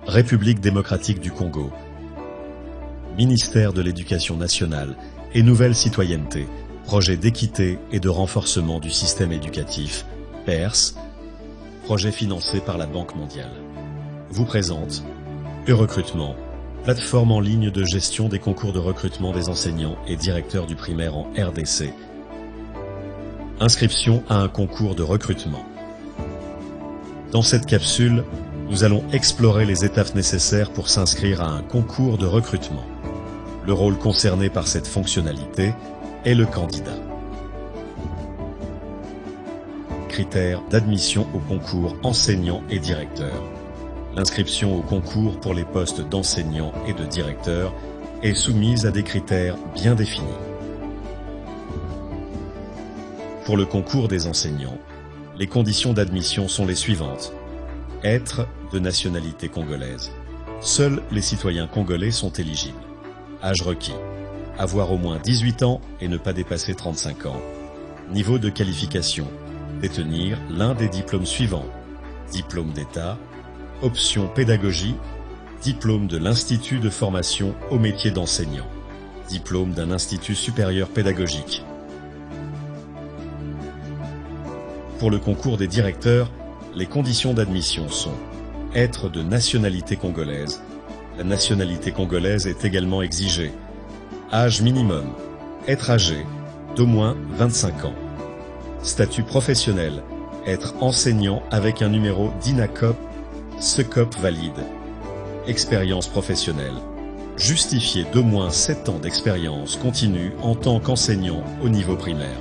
République démocratique du Congo, Ministère de l'Éducation nationale et Nouvelle Citoyenneté, projet d'équité et de renforcement du système éducatif, PERS, projet financé par la Banque mondiale. Vous présente E-Recrutement, plateforme en ligne de gestion des concours de recrutement des enseignants et directeurs du primaire en RDC. Inscription à un concours de recrutement. Dans cette capsule, nous allons explorer les étapes nécessaires pour s'inscrire à un concours de recrutement. Le rôle concerné par cette fonctionnalité est le candidat. Critères d'admission au concours enseignant et directeur. L'inscription au concours pour les postes d'enseignant et de directeur est soumise à des critères bien définis. Pour le concours des enseignants, les conditions d'admission sont les suivantes. Être de nationalité congolaise. Seuls les citoyens congolais sont éligibles. Âge requis. Avoir au moins 18 ans et ne pas dépasser 35 ans. Niveau de qualification. Détenir l'un des diplômes suivants. Diplôme d'État. Option pédagogie. Diplôme de l'Institut de formation au métier d'enseignant. Diplôme d'un institut supérieur pédagogique. Pour le concours des directeurs, les conditions d'admission sont être de nationalité congolaise. La nationalité congolaise est également exigée. Âge minimum. Être âgé d'au moins 25 ans. Statut professionnel. Être enseignant avec un numéro d'INACOP, SECOP valide. Expérience professionnelle. Justifier d'au moins 7 ans d'expérience continue en tant qu'enseignant au niveau primaire.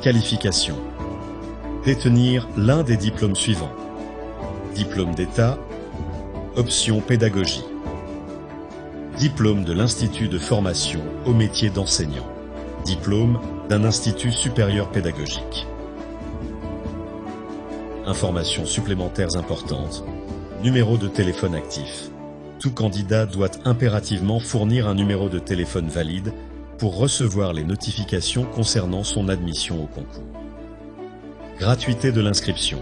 Qualification. Détenir l'un des diplômes suivants. Diplôme d'État. Option pédagogie. Diplôme de l'Institut de formation au métier d'enseignant. Diplôme d'un institut supérieur pédagogique. Informations supplémentaires importantes. Numéro de téléphone actif. Tout candidat doit impérativement fournir un numéro de téléphone valide pour recevoir les notifications concernant son admission au concours. Gratuité de l'inscription.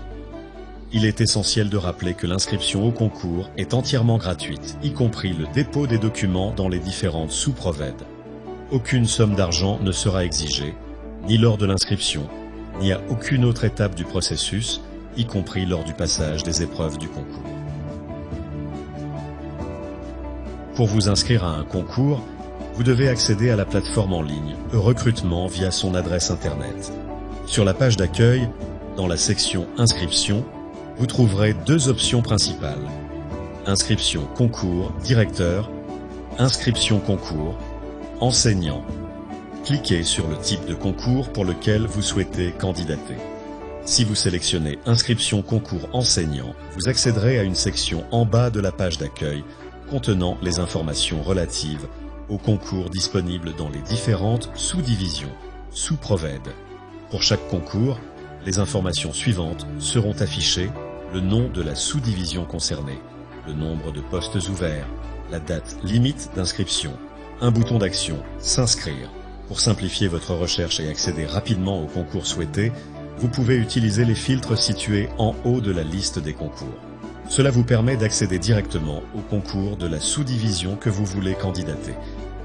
Il est essentiel de rappeler que l'inscription au concours est entièrement gratuite, y compris le dépôt des documents dans les différentes sous-provèdes. Aucune somme d'argent ne sera exigée, ni lors de l'inscription, ni à aucune autre étape du processus, y compris lors du passage des épreuves du concours. Pour vous inscrire à un concours, vous devez accéder à la plateforme en ligne E-Recrutement via son adresse internet. Sur la page d'accueil, dans la section Inscription, vous trouverez deux options principales. Inscription concours directeur, inscription concours enseignant. Cliquez sur le type de concours pour lequel vous souhaitez candidater. Si vous sélectionnez Inscription concours enseignant, vous accéderez à une section en bas de la page d'accueil contenant les informations relatives aux concours disponibles dans les différentes sous-divisions, sous-provèdes. Pour chaque concours, les informations suivantes seront affichées: le nom de la sous-division concernée, le nombre de postes ouverts, la date limite d'inscription, un bouton d'action « S'inscrire ». Pour simplifier votre recherche et accéder rapidement au concours souhaité, vous pouvez utiliser les filtres situés en haut de la liste des concours. Cela vous permet d'accéder directement au concours de la sous-division que vous voulez candidater.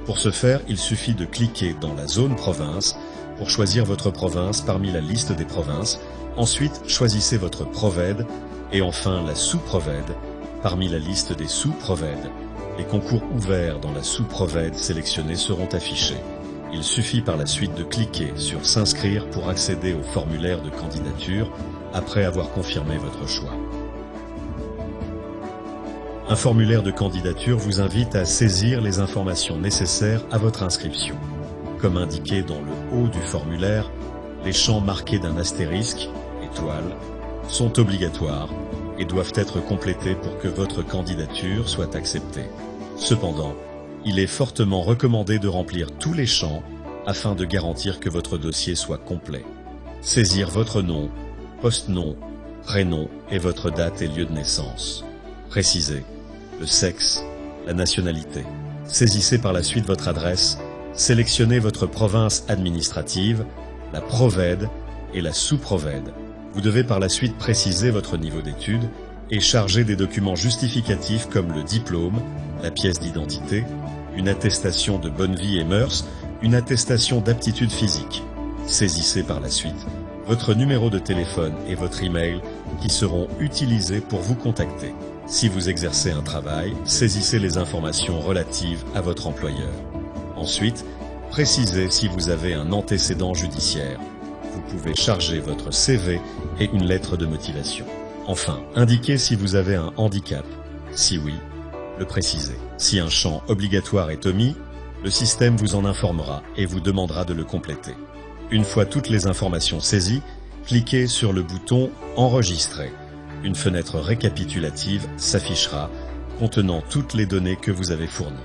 Pour ce faire, il suffit de cliquer dans la zone province pour choisir votre province parmi la liste des provinces. Ensuite, choisissez votre provède et enfin la sous-provède parmi la liste des sous-provèdes. Les concours ouverts dans la sous-provède sélectionnée seront affichés. Il suffit par la suite de cliquer sur S'inscrire pour accéder au formulaire de candidature après avoir confirmé votre choix. Un formulaire de candidature vous invite à saisir les informations nécessaires à votre inscription. Comme indiqué dans le haut du formulaire, les champs marqués d'un astérisque, étoile, sont obligatoires et doivent être complétés pour que votre candidature soit acceptée. Cependant, il est fortement recommandé de remplir tous les champs afin de garantir que votre dossier soit complet. Saisir votre nom, post-nom, prénom et votre date et lieu de naissance. Précisez le sexe, la nationalité. Saisissez par la suite votre adresse, sélectionnez votre province administrative, la provède et la sous-provède. Vous devez par la suite préciser votre niveau d'études et chargez des documents justificatifs comme le diplôme, la pièce d'identité, une attestation de bonne vie et mœurs, une attestation d'aptitude physique. Saisissez par la suite votre numéro de téléphone et votre email qui seront utilisés pour vous contacter. Si vous exercez un travail, saisissez les informations relatives à votre employeur. Ensuite, précisez si vous avez un antécédent judiciaire. Vous pouvez charger votre CV et une lettre de motivation. Enfin, indiquez si vous avez un handicap. Si oui, le précisez. Si un champ obligatoire est omis, le système vous en informera et vous demandera de le compléter. Une fois toutes les informations saisies, cliquez sur le bouton « Enregistrer ». Une fenêtre récapitulative s'affichera contenant toutes les données que vous avez fournies.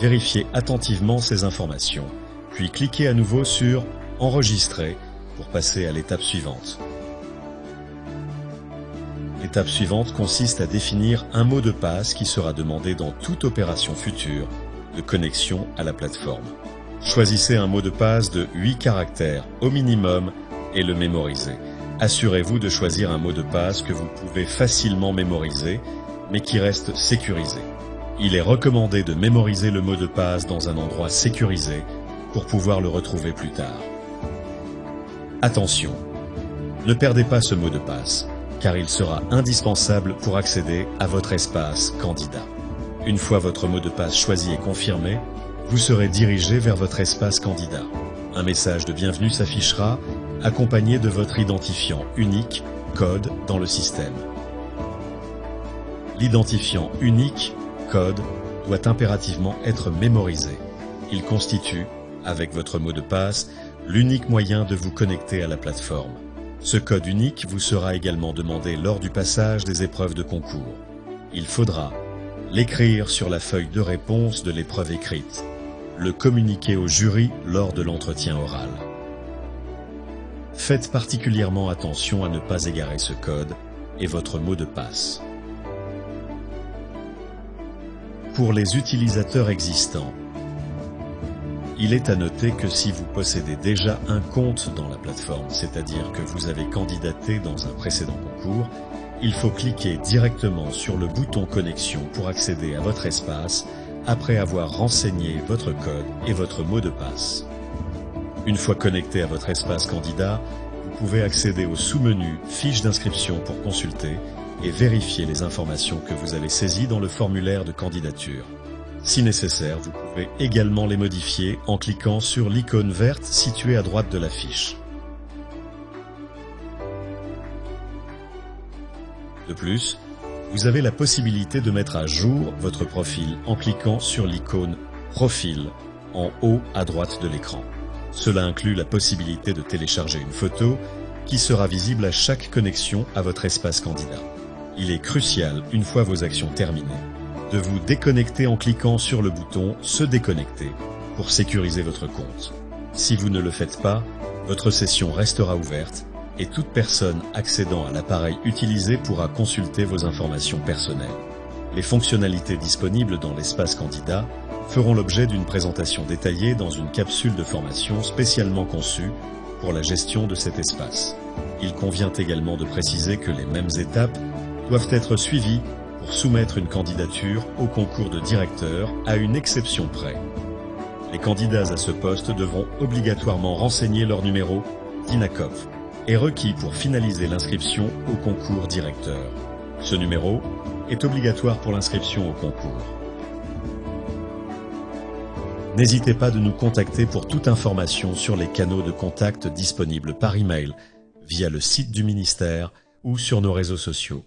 Vérifiez attentivement ces informations, puis cliquez à nouveau sur « Enregistrer » pour passer à l'étape suivante. L'étape suivante consiste à définir un mot de passe qui sera demandé dans toute opération future de connexion à la plateforme. Choisissez un mot de passe de 8 caractères au minimum et le mémorisez. Assurez-vous de choisir un mot de passe que vous pouvez facilement mémoriser, mais qui reste sécurisé. Il est recommandé de mémoriser le mot de passe dans un endroit sécurisé pour pouvoir le retrouver plus tard. Attention, ne perdez pas ce mot de passe, car il sera indispensable pour accéder à votre espace candidat. Une fois votre mot de passe choisi et confirmé, vous serez dirigé vers votre espace candidat. Un message de bienvenue s'affichera, accompagné de votre identifiant unique, code, dans le système. L'identifiant unique, code, doit impérativement être mémorisé. Il constitue, avec votre mot de passe, l'unique moyen de vous connecter à la plateforme. Ce code unique vous sera également demandé lors du passage des épreuves de concours. Il faudra l'écrire sur la feuille de réponse de l'épreuve écrite, le communiquer au jury lors de l'entretien oral. Faites particulièrement attention à ne pas égarer ce code et votre mot de passe. Pour les utilisateurs existants, il est à noter que si vous possédez déjà un compte dans la plateforme, c'est-à-dire que vous avez candidaté dans un précédent concours, il faut cliquer directement sur le bouton connexion pour accéder à votre espace après avoir renseigné votre code et votre mot de passe. Une fois connecté à votre espace candidat, vous pouvez accéder au sous-menu Fiche d'inscription pour consulter et vérifier les informations que vous avez saisies dans le formulaire de candidature. Si nécessaire, vous pouvez également les modifier en cliquant sur l'icône verte située à droite de la fiche. De plus, vous avez la possibilité de mettre à jour votre profil en cliquant sur l'icône « Profil » en haut à droite de l'écran. Cela inclut la possibilité de télécharger une photo qui sera visible à chaque connexion à votre espace candidat. Il est crucial, une fois vos actions terminées, de vous déconnecter en cliquant sur le bouton « Se déconnecter » pour sécuriser votre compte. Si vous ne le faites pas, votre session restera ouverte et toute personne accédant à l'appareil utilisé pourra consulter vos informations personnelles. Les fonctionnalités disponibles dans l'espace candidat feront l'objet d'une présentation détaillée dans une capsule de formation spécialement conçue pour la gestion de cet espace. Il convient également de préciser que les mêmes étapes doivent être suivies pour soumettre une candidature au concours de directeur à une exception près. Les candidats à ce poste devront obligatoirement renseigner leur numéro d'INACOF est requis pour finaliser l'inscription au concours directeur. Ce numéro est obligatoire pour l'inscription au concours. N'hésitez pas de nous contacter pour toute information sur les canaux de contact disponibles par email, via le site du ministère ou sur nos réseaux sociaux.